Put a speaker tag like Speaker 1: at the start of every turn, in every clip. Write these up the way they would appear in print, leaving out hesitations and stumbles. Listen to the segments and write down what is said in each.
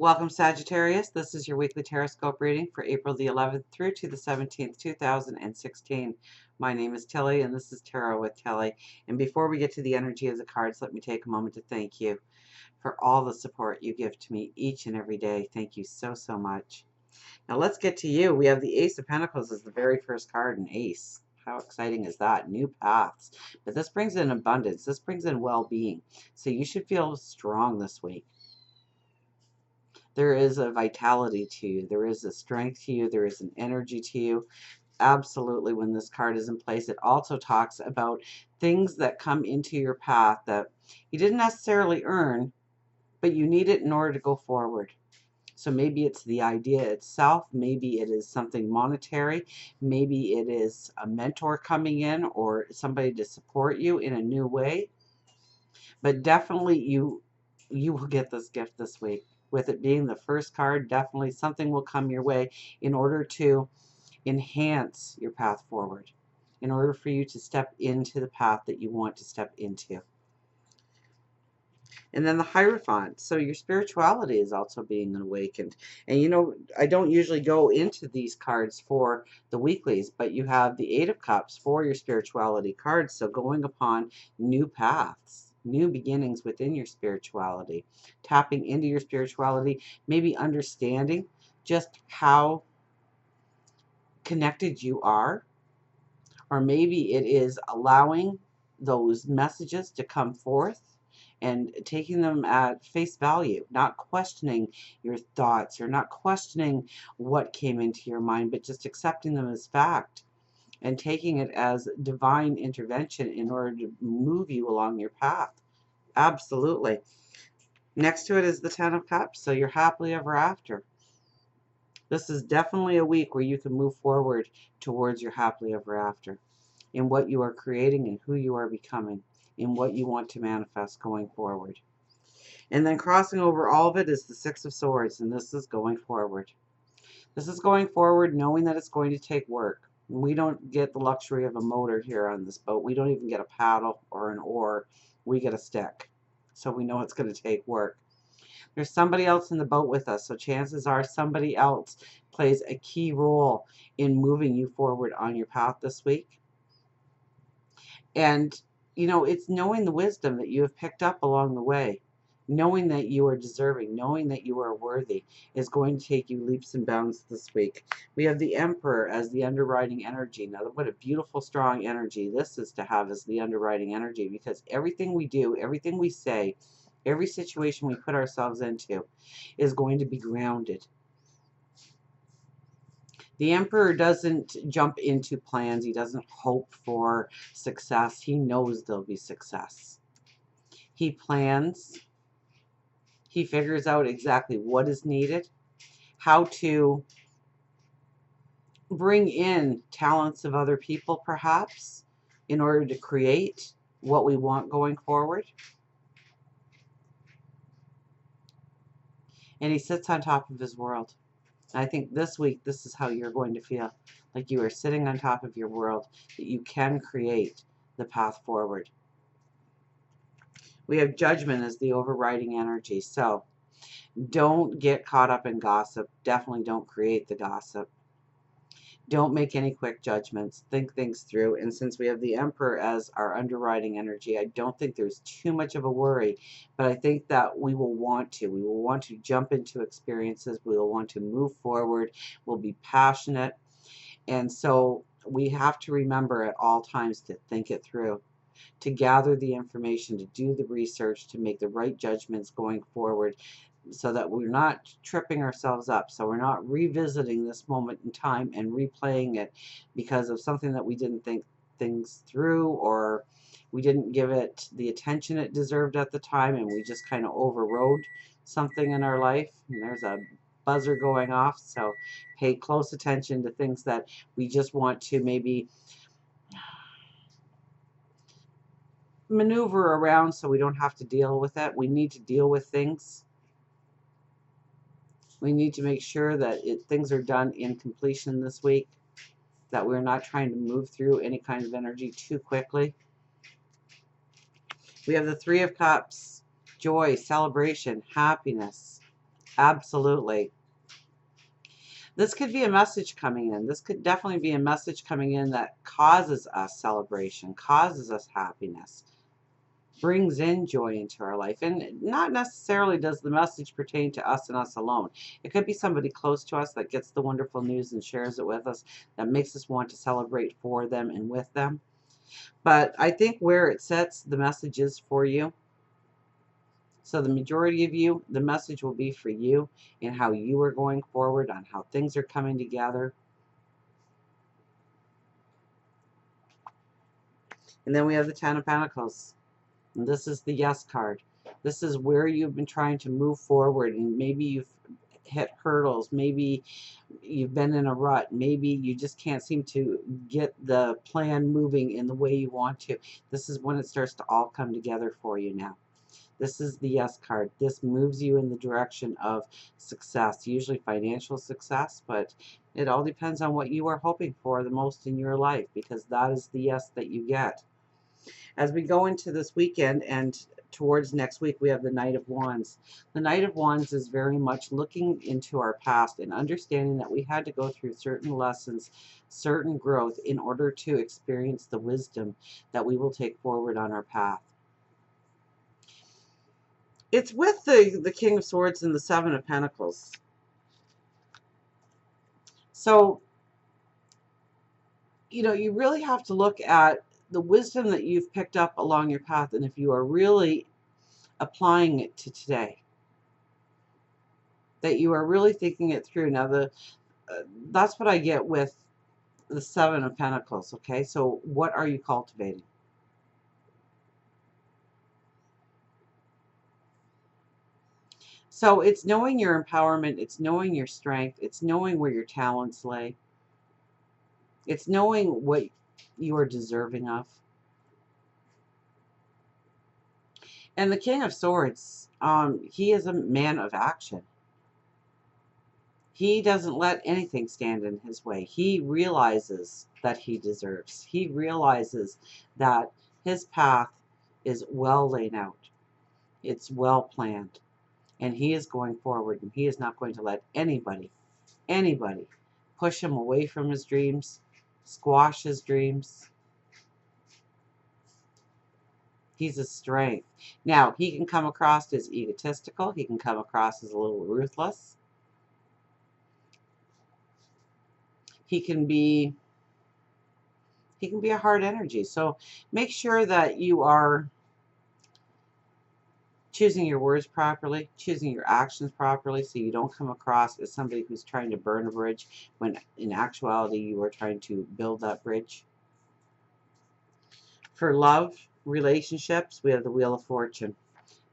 Speaker 1: Welcome, Sagittarius. This is your weekly Teroscope reading for April the 11th through to the 17th, 2016. My name is Tilly, and this is Tarot with Tilly. And before we get to the energy of the cards, let me take a moment to thank you for all the support you give to me each and every day. Thank you so, so much. Now let's get to you. We have the Ace of Pentacles as the very first card, an ace. How exciting is that? New paths. But this brings in abundance. This brings in well-being. So you should feel strong this week. There is a vitality to you. There is a strength to you. There is an energy to you. Absolutely, when this card is in place, it also talks about things that come into your path that you didn't necessarily earn, but you need it in order to go forward. So maybe it's the idea itself. Maybe it is something monetary. Maybe it is a mentor coming in or somebody to support you in a new way. But definitely you will get this gift this week. With it being the first card, definitely something will come your way in order to enhance your path forward, in order for you to step into the path that you want to step into. And then the Hierophant. So your spirituality is also being awakened. And you know, I don't usually go into these cards for the weeklies, but you have the Eight of Cups for your spirituality cards. So going upon new paths, new beginnings within your spirituality, tapping into your spirituality, maybe understanding just how connected you are, or maybe it is allowing those messages to come forth and taking them at face value, not questioning your thoughts or not questioning what came into your mind, but just accepting them as fact and taking it as divine intervention in order to move you along your path. Absolutely. Next to it is the Ten of Cups, so you're happily ever after. This is definitely a week where you can move forward towards your happily ever after, in what you are creating and who you are becoming, in what you want to manifest going forward. And then crossing over all of it is the Six of Swords, and this is going forward. This is going forward knowing that it's going to take work. We don't get the luxury of a motor here on this boat. We don't even get a paddle or an oar. We get a stick. So we know it's going to take work. There's somebody else in the boat with us, so chances are somebody else plays a key role in moving you forward on your path this week. And, you know, it's knowing the wisdom that you have picked up along the way, knowing that you are deserving, knowing that you are worthy is going to take you leaps and bounds this week. We have the Emperor as the underwriting energy. Now, what a beautiful, strong energy this is to have as the underwriting energy, because everything we do, everything we say, every situation we put ourselves into is going to be grounded. The Emperor doesn't jump into plans. He doesn't hope for success. He knows there'll be success. He plans. He figures out exactly what is needed, how to bring in talents of other people, perhaps, in order to create what we want going forward. And he sits on top of his world. I think this week, this is how you're going to feel, like you are sitting on top of your world, that you can create the path forward. We have Judgment as the overriding energy. So don't get caught up in gossip. Definitely don't create the gossip. Don't make any quick judgments. Think things through. And since we have the Emperor as our underwriting energy, I don't think there's too much of a worry. But I think that we will want to. We will want to jump into experiences. We will want to move forward. We'll be passionate. And so we have to remember at all times to think it through, to gather the information, to do the research, to make the right judgments going forward, so that we're not tripping ourselves up, so we're not revisiting this moment in time and replaying it because of something that we didn't think things through, or we didn't give it the attention it deserved at the time, and we just kind of overrode something in our life. And there's a buzzer going off, so pay close attention to things that we just want to maybe maneuver around so we don't have to deal with it. We need to deal with things. We need to make sure that things are done in completion this week, that we're not trying to move through any kind of energy too quickly. We have the Three of Cups, joy, celebration, happiness. Absolutely. This could be a message coming in. This could definitely be a message coming in that causes us celebration, causes us happiness, brings in joy into our life. And not necessarily does the message pertain to us and us alone. It could be somebody close to us that gets the wonderful news and shares it with us, that makes us want to celebrate for them and with them. But I think where it sets the message is for you. So the majority of you, the message will be for you and how you are going forward, on how things are coming together. And then we have the Ten of Pentacles. And this is the yes card. This is where you've been trying to move forward, and maybe you've hit hurdles. Maybe you've been in a rut. Maybe you just can't seem to get the plan moving in the way you want to. This is when it starts to all come together for you now. This is the yes card. This moves you in the direction of success, usually financial success, but it all depends on what you are hoping for the most in your life, because that is the yes that you get. As we go into this weekend and towards next week, we have the Knight of Wands. The Knight of Wands is very much looking into our past and understanding that we had to go through certain lessons, certain growth in order to experience the wisdom that we will take forward on our path. It's with the King of Swords and the Seven of Pentacles. So, you really have to look at the wisdom that you've picked up along your path, and if you are really applying it to today, that you are really thinking it through. Now, that's what I get with the Seven of Pentacles, okay? So what are you cultivating? So it's knowing your empowerment, it's knowing your strength, it's knowing where your talents lay, it's knowing what you are deserving of. And the King of Swords, he is a man of action. He doesn't let anything stand in his way. He realizes that he deserves. He realizes that his path is well laid out. It's well planned. And he is going forward, and he is not going to let anybody push him away from his dreams, squash his dreams. He's a strength. Now, he can come across as egotistical. He can come across as a little ruthless. He can be a hard energy. So make sure that you are choosing your words properly, choosing your actions properly, so you don't come across as somebody who's trying to burn a bridge when in actuality you are trying to build that bridge. For love, relationships, we have the Wheel of Fortune.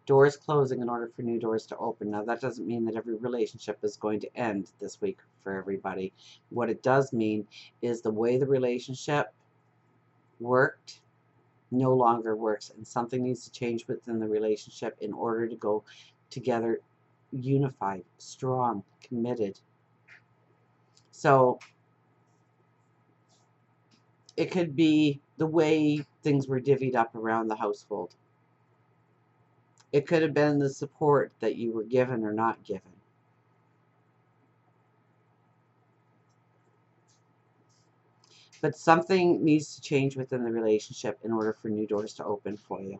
Speaker 1: Doors closing in order for new doors to open. Now, that doesn't mean that every relationship is going to end this week for everybody. What it does mean is the way the relationship worked no longer works, and something needs to change within the relationship in order to go together unified, strong, committed. So it could be the way things were divvied up around the household. It could have been the support that you were given or not given. But something needs to change within the relationship in order for new doors to open for you.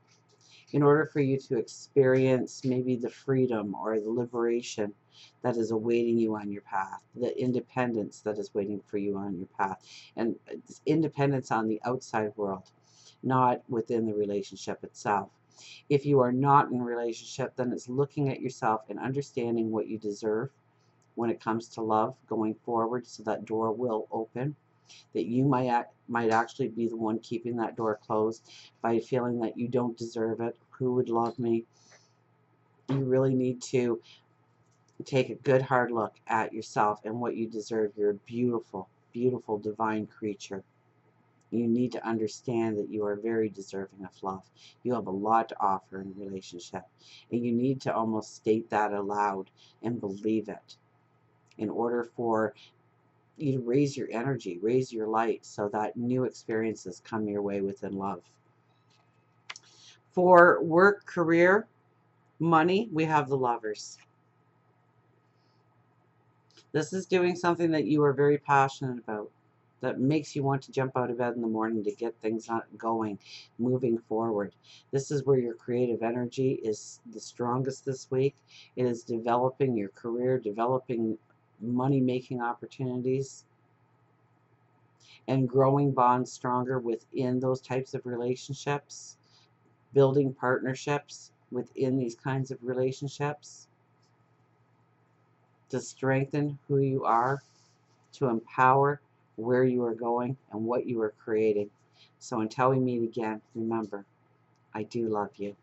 Speaker 1: In order for you to experience maybe the freedom or the liberation that is awaiting you on your path, the independence that is waiting for you on your path, and independence on the outside world, not within the relationship itself. If you are not in a relationship, then it's looking at yourself and understanding what you deserve when it comes to love going forward, so that door will open, that you might actually be the one keeping that door closed by feeling that you don't deserve it. Who would love me? You really need to take a good hard look at yourself and what you deserve. You're a beautiful, beautiful, divine creature. You need to understand that you are very deserving of love. You have a lot to offer in a relationship, and you need to almost state that aloud and believe it in order for you to raise your energy, raise your light, so that new experiences come your way within love. For work, career, money, we have the Lovers. This is doing something that you are very passionate about, that makes you want to jump out of bed in the morning to get things going, moving forward. This is where your creative energy is the strongest this week. It is developing your career, developing money-making opportunities, and growing bonds stronger within those types of relationships, building partnerships within these kinds of relationships to strengthen who you are, to empower where you are going and what you are creating. So until we meet again, remember, I do love you.